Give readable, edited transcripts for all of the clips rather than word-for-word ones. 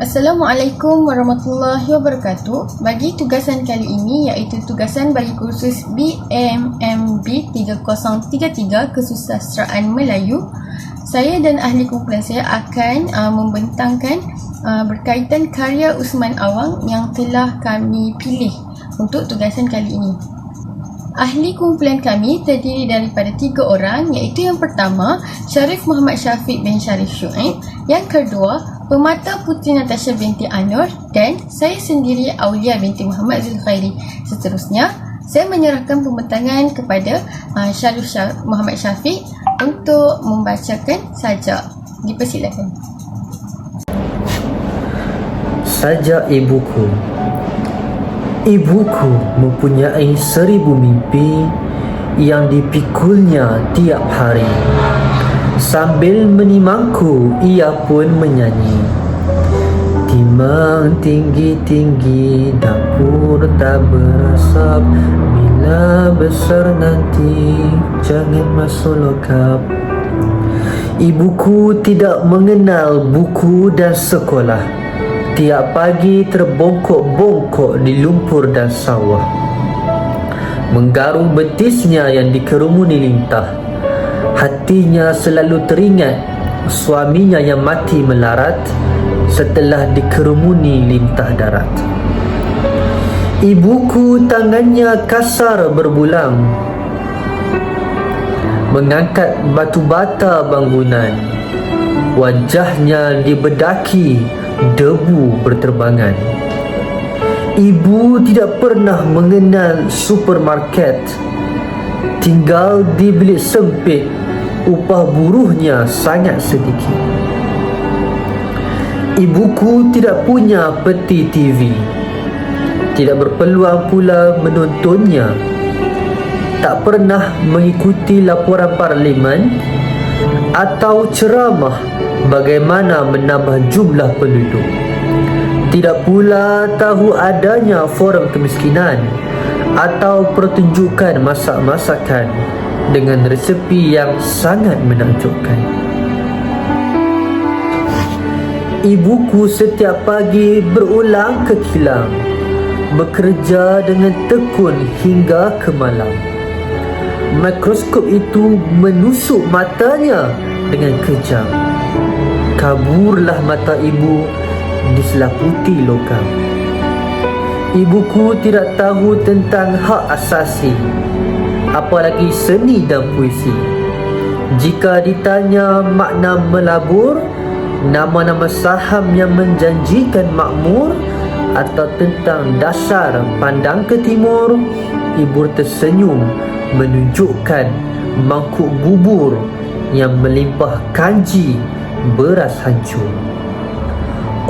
Assalamualaikum warahmatullahi wabarakatuh. Bagi tugasan kali ini iaitu tugasan bagi kursus BMMB 3033 Kesusasteraan Melayu, saya dan ahli kumpulan saya akan membentangkan berkaitan karya Usman Awang yang telah kami pilih untuk tugasan kali ini. Ahli kumpulan kami terdiri daripada 3 orang, iaitu yang pertama Syarif Muhammad Syafiq bin Syarif Syuaib, yang kedua Pemata Putri Natasha binti Anur, dan saya sendiri Aulia binti Muhammad Zulkhairi. Seterusnya saya menyerahkan pembentangan kepada Syarif Muhammad Syafiq untuk membacakan sajak. Dipersilakan. Sajak ibuku. Ibuku mempunyai 1000 mimpi yang dipikulnya tiap hari. Sambil menimangku, ia pun menyanyi. Timang tinggi-tinggi, dapur tak berasap. Bila besar nanti, jangan masuk lokap. Ibuku tidak mengenal buku dan sekolah. Tiap pagi terbongkok-bongkok di lumpur dan sawah. Menggarung betisnya yang dikerumuni lintah. Hatinya selalu teringat suaminya yang mati melarat setelah dikerumuni lintah darat. Ibuku tangannya kasar berbulang, mengangkat batu bata bangunan. Wajahnya dibedaki, debu berterbangan. Ibu tidak pernah mengenal supermarket. Tinggal di bilik sempit, upah buruhnya sangat sedikit. Ibuku tidak punya peti TV. Tidak berpeluang pula menontonnya. Tak pernah mengikuti laporan parlimen atau ceramah bagaimana menambah jumlah penduduk. Tidak pula tahu adanya forum kemiskinan atau pertunjukan masak-masakan dengan resepi yang sangat menakjubkan. Ibuku setiap pagi berulang ke kilang, bekerja dengan tekun hingga ke malam. Mikroskop itu menusuk matanya dengan kejam. Kaburlah mata ibu diselaputi logam. Ibuku tidak tahu tentang hak asasi, apalagi seni dan puisi. Jika ditanya makna melabur, nama-nama saham yang menjanjikan makmur, atau tentang dasar pandang ke timur, ibu tersenyum menunjukkan mangkuk bubur yang melimpah kanji beras hancur.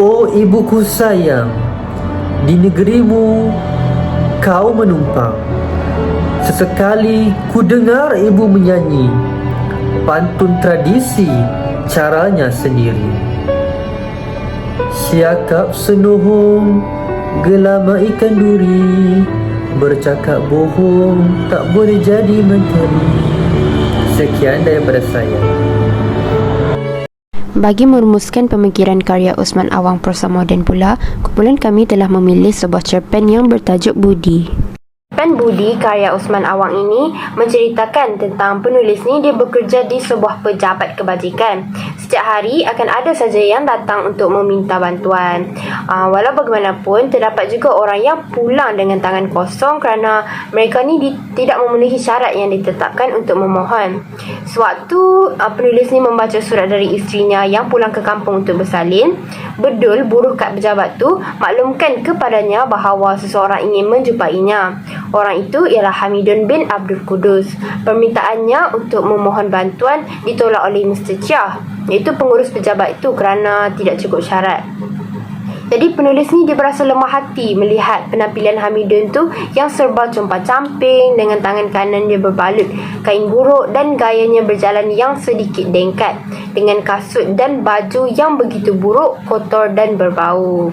Oh ibuku sayang, di negerimu kau menumpang. Sesekali ku dengar ibu menyanyi pantun tradisi caranya sendiri. Siakap senohong, gelama ikan duri, bercakap bohong tak boleh jadi menteri. Sekian daripada saya. Bagi merumuskan pemikiran karya Usman Awang prosa moden pula, kumpulan kami telah memilih sebuah cerpen yang bertajuk Budi. Cerpen Budi karya Usman Awang ini menceritakan tentang penulis ni dia bekerja di sebuah pejabat kebajikan. Setiap hari akan ada saja yang datang untuk meminta bantuan. Walau bagaimanapun, terdapat juga orang yang pulang dengan tangan kosong kerana mereka ni tidak memenuhi syarat yang ditetapkan untuk memohon. Sewaktu penulis ni membaca surat dari isterinya yang pulang ke kampung untuk bersalin, bedul buruh kad pejabat tu maklumkan kepadanya bahawa seseorang ingin menjumpainya. Orang itu ialah Hamidun bin Abdul Kudus. Permintaannya untuk memohon bantuan ditolak oleh Mr. Chia, iaitu pengurus pejabat itu, kerana tidak cukup syarat. Jadi penulis ni dia berasa lemah hati melihat penampilan Hamidun tu yang serba compang-camping, dengan tangan kanan dia berbalut kain buruk dan gayanya berjalan yang sedikit dengkat, dengan kasut dan baju yang begitu buruk, kotor dan berbau.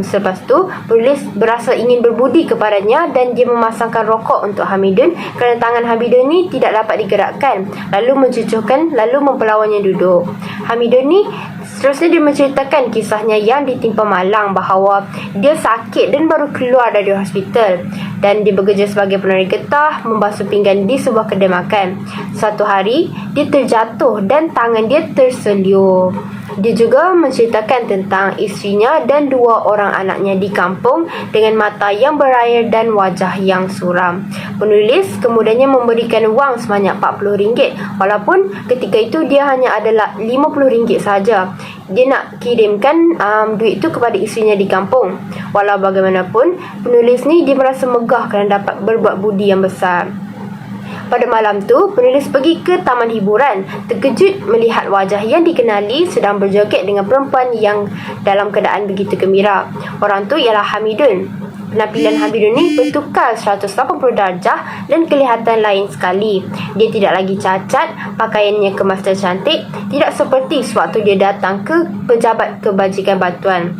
Selepas tu penulis berasa ingin berbudi kepadanya dan dia memasangkan rokok untuk Hamidun kerana tangan Hamidun ni tidak dapat digerakkan, lalu mencucukkan, lalu mempelawannya duduk. Hamidun ni Seterusnya dia menceritakan kisahnya yang ditimpa malang bahawa dia sakit dan baru keluar dari hospital dan dia bekerja sebagai penari getah membasuh pinggan di sebuah kedai makan. Satu hari dia terjatuh dan tangan dia terseliup. Dia juga menceritakan tentang isterinya dan 2 orang anaknya di kampung dengan mata yang berair dan wajah yang suram. Penulis kemudiannya memberikan wang sebanyak RM40 walaupun ketika itu dia hanya ada RM50 saja. Dia nak kirimkan duit itu kepada isterinya di kampung. Walau bagaimanapun, penulis ni dia merasa megah kerana dapat berbuat budi yang besar. Pada malam tu, penulis pergi ke taman hiburan, terkejut melihat wajah yang dikenali sedang berjoget dengan perempuan yang dalam keadaan begitu gembira. Orang tu ialah Hamidun. Penampilan Hamidun ni bertukar 180 darjah dan kelihatan lain sekali. Dia tidak lagi cacat, pakaiannya kemas dan cantik, tidak seperti sewaktu dia datang ke pejabat kebajikan bantuan.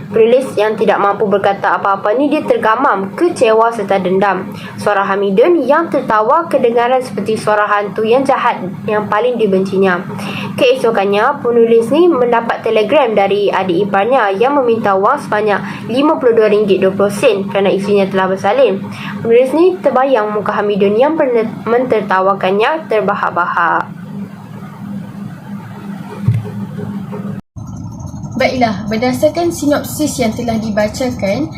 Penulis yang tidak mampu berkata apa-apa ni dia tergamam, kecewa serta dendam. Suara Hamidun yang tertawa kedengaran seperti suara hantu yang jahat yang paling dibencinya. Keesokannya, penulis ni mendapat telegram dari adik iparnya yang meminta wang sebanyak RM52.20 kerana isterinya telah bersalin. Penulis ni terbayang muka Hamidun yang mentertawakannya terbahak-bahak. Baiklah, berdasarkan sinopsis yang telah dibacakan,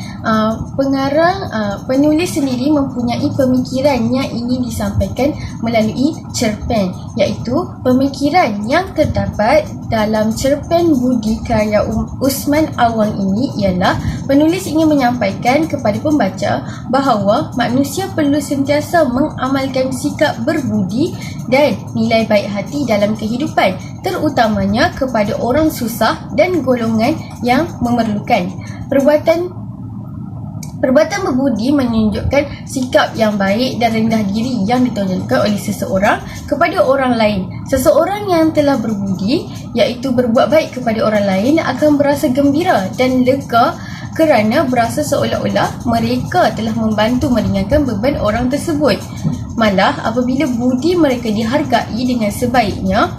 penulis sendiri mempunyai pemikiran yang ingin disampaikan melalui cerpen, iaitu pemikiran yang terdapat dalam cerpen budi karya Usman Awang ini ialah penulis ingin menyampaikan kepada pembaca bahawa manusia perlu sentiasa mengamalkan sikap berbudi dan nilai baik hati dalam kehidupan, terutamanya kepada orang susah dan golongan yang memerlukan. Perbuatan berbudi menunjukkan sikap yang baik dan rendah diri yang ditonjolkan oleh seseorang kepada orang lain. Seseorang yang telah berbudi, iaitu berbuat baik kepada orang lain, akan berasa gembira dan lega kerana berasa seolah-olah mereka telah membantu meringankan beban orang tersebut. Malah apabila budi mereka dihargai dengan sebaiknya,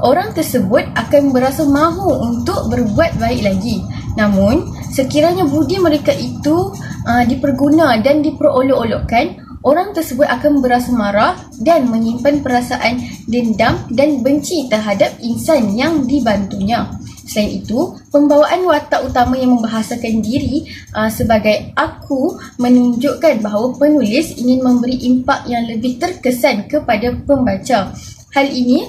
orang tersebut akan berasa mahu untuk berbuat baik lagi. Namun, sekiranya budi mereka itu diperguna dan diperolok-olokkan, orang tersebut akan berasa marah dan menyimpan perasaan dendam dan benci terhadap insan yang dibantunya. Selain itu, pembawaan watak utama yang membahasakan diri sebagai aku menunjukkan bahawa penulis ingin memberi impak yang lebih terkesan kepada pembaca. Hal ini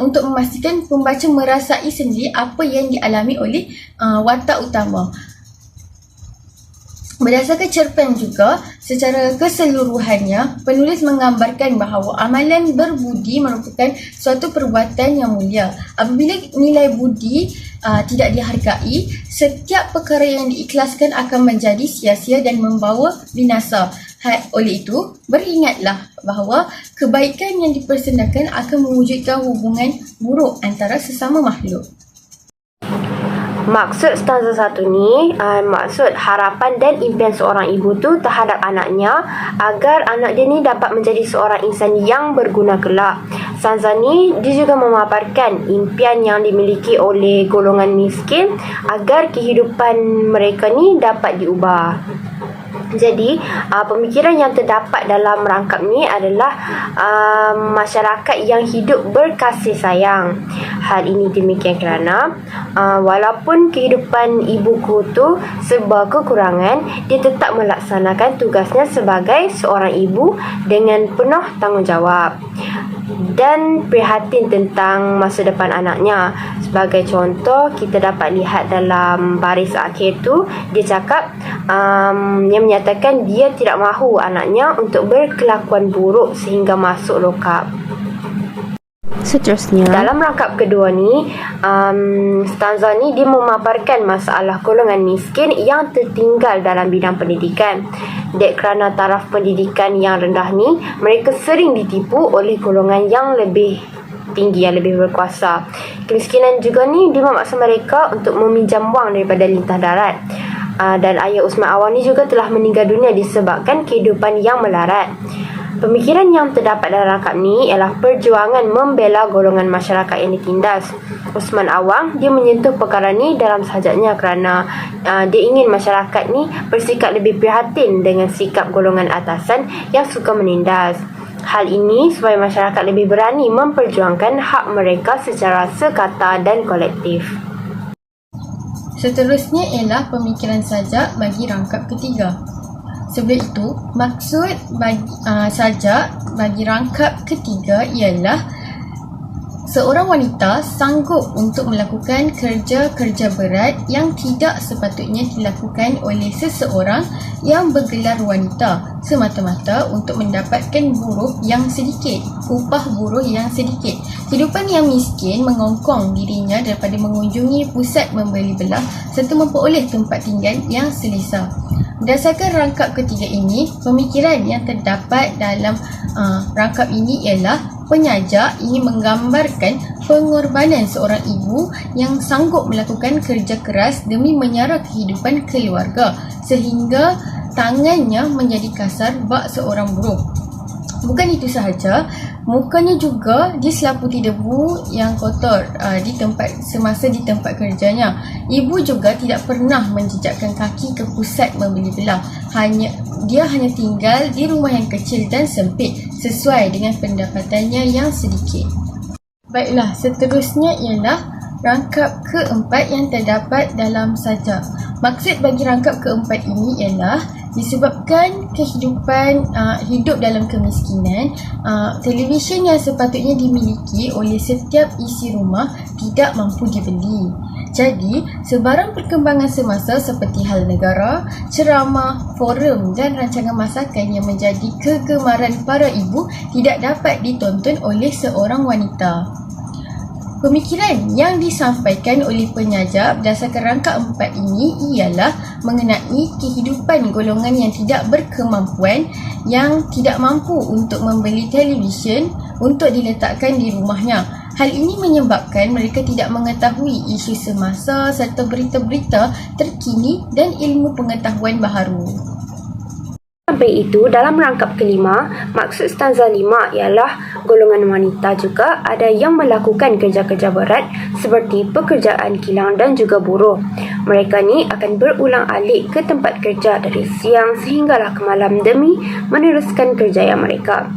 untuk memastikan pembaca merasai sendiri apa yang dialami oleh watak utama. Berdasarkan cerpen juga, secara keseluruhannya, penulis menggambarkan bahawa amalan berbudi merupakan suatu perbuatan yang mulia. Apabila nilai budi tidak dihargai, setiap perkara yang diikhlaskan akan menjadi sia-sia dan membawa binasa. Oleh itu, beringatlah bahawa kebaikan yang dipersendakan akan mewujudkan hubungan buruk antara sesama makhluk. Maksud stanza 1 ni, maksud harapan dan impian seorang ibu tu terhadap anaknya agar anak dia ni dapat menjadi seorang insan yang berguna kelak. Stanza ni dia juga memaparkan impian yang dimiliki oleh golongan miskin agar kehidupan mereka ni dapat diubah. Jadi, pemikiran yang terdapat dalam rangkap ni adalah masyarakat yang hidup berkasih sayang. Hal ini demikian kerana walaupun kehidupan ibuku tu serba kekurangan, dia tetap melaksanakan tugasnya sebagai seorang ibu dengan penuh tanggungjawab dan prihatin tentang masa depan anaknya. Sebagai contoh, kita dapat lihat dalam baris akhir tu, dia cakap yang menyatakan dia tidak mahu anaknya untuk berkelakuan buruk sehingga masuk lokap. Seterusnya, dalam rangkap kedua ni, stanza ni dia memaparkan masalah golongan miskin yang tertinggal dalam bidang pendidikan. Dek kerana taraf pendidikan yang rendah ni, mereka sering ditipu oleh golongan yang lebih tinggi, yang lebih berkuasa. Kemiskinan juga ni dia memaksa mereka untuk meminjam wang daripada lintah darat. Dan ayah Usman Awang ni juga telah meninggal dunia disebabkan kehidupan yang melarat. Pemikiran yang terdapat dalam rangkap ni ialah perjuangan membela golongan masyarakat yang ditindas. Usman Awang, dia menyentuh perkara ni dalam sahajaknya kerana dia ingin masyarakat ni bersikap lebih prihatin dengan sikap golongan atasan yang suka menindas. Hal ini supaya masyarakat lebih berani memperjuangkan hak mereka secara sekata dan kolektif. Seterusnya ialah pemikiran sajak bagi rangkap ketiga. Sebelum itu, maksud sajak bagi rangkap ketiga ialah seorang wanita sanggup untuk melakukan kerja-kerja berat yang tidak sepatutnya dilakukan oleh seseorang yang bergelar wanita semata-mata untuk mendapatkan upah buruh yang sedikit. Kehidupan yang miskin mengongkong dirinya daripada mengunjungi pusat membeli belah serta memperoleh tempat tinggal yang selesa. Berdasarkan rangkap ketiga ini, pemikiran yang terdapat dalam rangkap ini ialah penyajak ingin menggambarkan pengorbanan seorang ibu yang sanggup melakukan kerja keras demi menyara kehidupan keluarga sehingga tangannya menjadi kasar bak seorang buruh. Bukan itu sahaja, mukanya juga diselaputi debu yang kotor semasa di tempat kerjanya. Ibu juga tidak pernah menjejakkan kaki ke pusat membeli belah. Dia hanya tinggal di rumah yang kecil dan sempit sesuai dengan pendapatannya yang sedikit. Baiklah, seterusnya ialah rangkap keempat yang terdapat dalam sajak. Maksud bagi rangkap keempat ini ialah disebabkan hidup dalam kemiskinan, televisyen yang sepatutnya dimiliki oleh setiap isi rumah tidak mampu dibeli. Jadi, sebarang perkembangan semasa seperti hal negara, ceramah, forum dan rancangan masakan yang menjadi kegemaran para ibu tidak dapat ditonton oleh seorang wanita. Pemikiran yang disampaikan oleh penyajak berdasarkan rangkap 4 ini ialah mengenai kehidupan golongan yang tidak berkemampuan yang tidak mampu untuk membeli televisyen untuk diletakkan di rumahnya. Hal ini menyebabkan mereka tidak mengetahui isu semasa serta berita-berita terkini dan ilmu pengetahuan baharu. Sampai itu, dalam rangkap kelima, maksud stanza 5 ialah golongan wanita juga ada yang melakukan kerja-kerja berat seperti pekerjaan kilang dan juga buruh. Mereka ni akan berulang-alik ke tempat kerja dari siang sehinggalah ke malam demi meneruskan kerjaya mereka.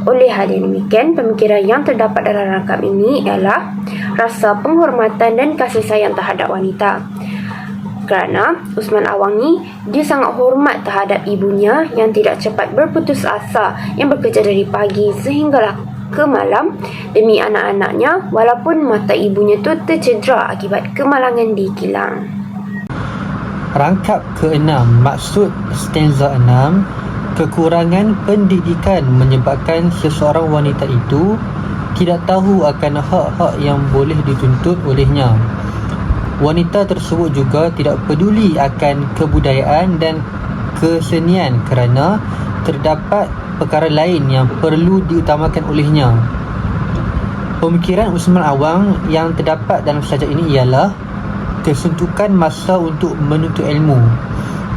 Oleh hal yang demikian, pemikiran yang terdapat dalam rangkap ini ialah rasa penghormatan dan kasih sayang terhadap wanita. Kerana Usman Awang ni, dia sangat hormat terhadap ibunya yang tidak cepat berputus asa, yang bekerja dari pagi sehinggalah ke malam demi anak-anaknya walaupun mata ibunya tu tercedera akibat kemalangan di kilang. Rangkap ke-6, maksud stanza 6, kekurangan pendidikan menyebabkan seseorang wanita itu tidak tahu akan hak-hak yang boleh dituntut olehnya. Wanita tersebut juga tidak peduli akan kebudayaan dan kesenian kerana terdapat perkara lain yang perlu diutamakan olehnya. Pemikiran Usman Awang yang terdapat dalam sajak ini ialah kesuntukan masa untuk menuntut ilmu.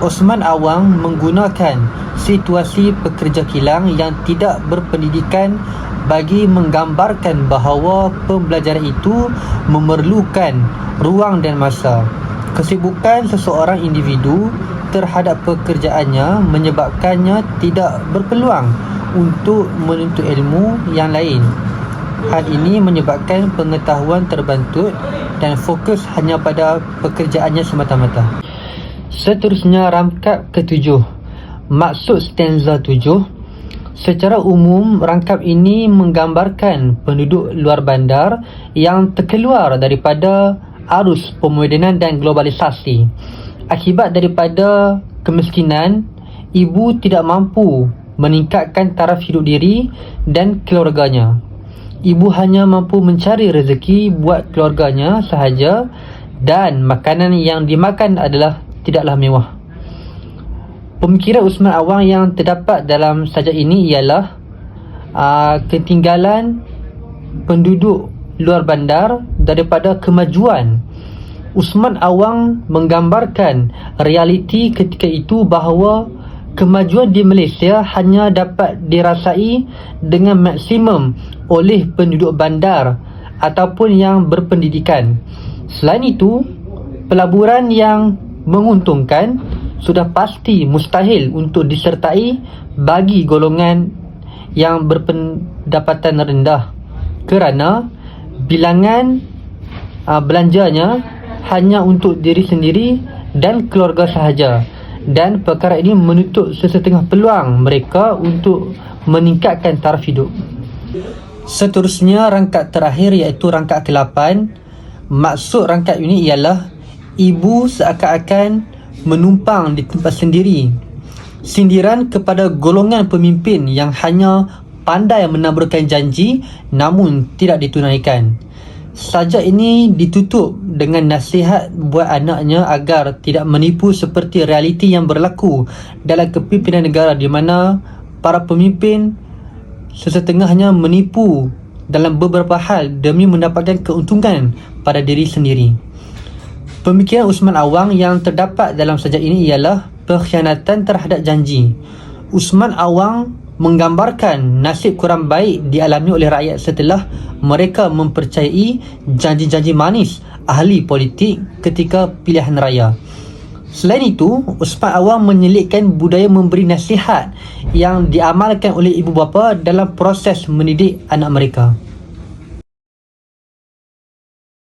Usman Awang menggunakan situasi pekerja kilang yang tidak berpendidikan bagi menggambarkan bahawa pembelajaran itu memerlukan ruang dan masa. Kesibukan seseorang individu terhadap pekerjaannya menyebabkannya tidak berpeluang untuk menuntut ilmu yang lain. Hal ini menyebabkan pengetahuan terbantut dan fokus hanya pada pekerjaannya semata-mata. Seterusnya rangkap ke-7, maksud stanza 7. Secara umum, rangkap ini menggambarkan penduduk luar bandar yang terkeluar daripada arus pemodenan dan globalisasi. Akibat daripada kemiskinan, ibu tidak mampu meningkatkan taraf hidup diri dan keluarganya. Ibu hanya mampu mencari rezeki buat keluarganya sahaja dan makanan yang dimakan adalah tidaklah mewah. Pemikiran Usman Awang yang terdapat dalam sajak ini ialah ketinggalan penduduk luar bandar daripada kemajuan. Usman Awang menggambarkan realiti ketika itu bahawa kemajuan di Malaysia hanya dapat dirasai dengan maksimum oleh penduduk bandar ataupun yang berpendidikan. Selain itu, pelaburan yang menguntungkan sudah pasti mustahil untuk disertai bagi golongan yang berpendapatan rendah kerana bilangan belanjanya hanya untuk diri sendiri dan keluarga sahaja, dan perkara ini menutup sesetengah peluang mereka untuk meningkatkan taraf hidup. Seterusnya, rangkap terakhir iaitu rangkap ke-8. Maksud rangkap ini ialah ibu seakan-akan menumpang di tempat sendiri. Sindiran kepada golongan pemimpin yang hanya pandai menaburkan janji namun tidak ditunaikan. Sajak ini ditutup dengan nasihat buat anaknya agar tidak menipu seperti realiti yang berlaku dalam kepimpinan negara, di mana para pemimpin sesetengahnya menipu dalam beberapa hal demi mendapatkan keuntungan pada diri sendiri. Pemikiran Usman Awang yang terdapat dalam sajak ini ialah pengkhianatan terhadap janji. Usman Awang menggambarkan nasib kurang baik dialami oleh rakyat setelah mereka mempercayai janji-janji manis ahli politik ketika pilihan raya. Selain itu, Usman Awang menyelitkan budaya memberi nasihat yang diamalkan oleh ibu bapa dalam proses mendidik anak mereka.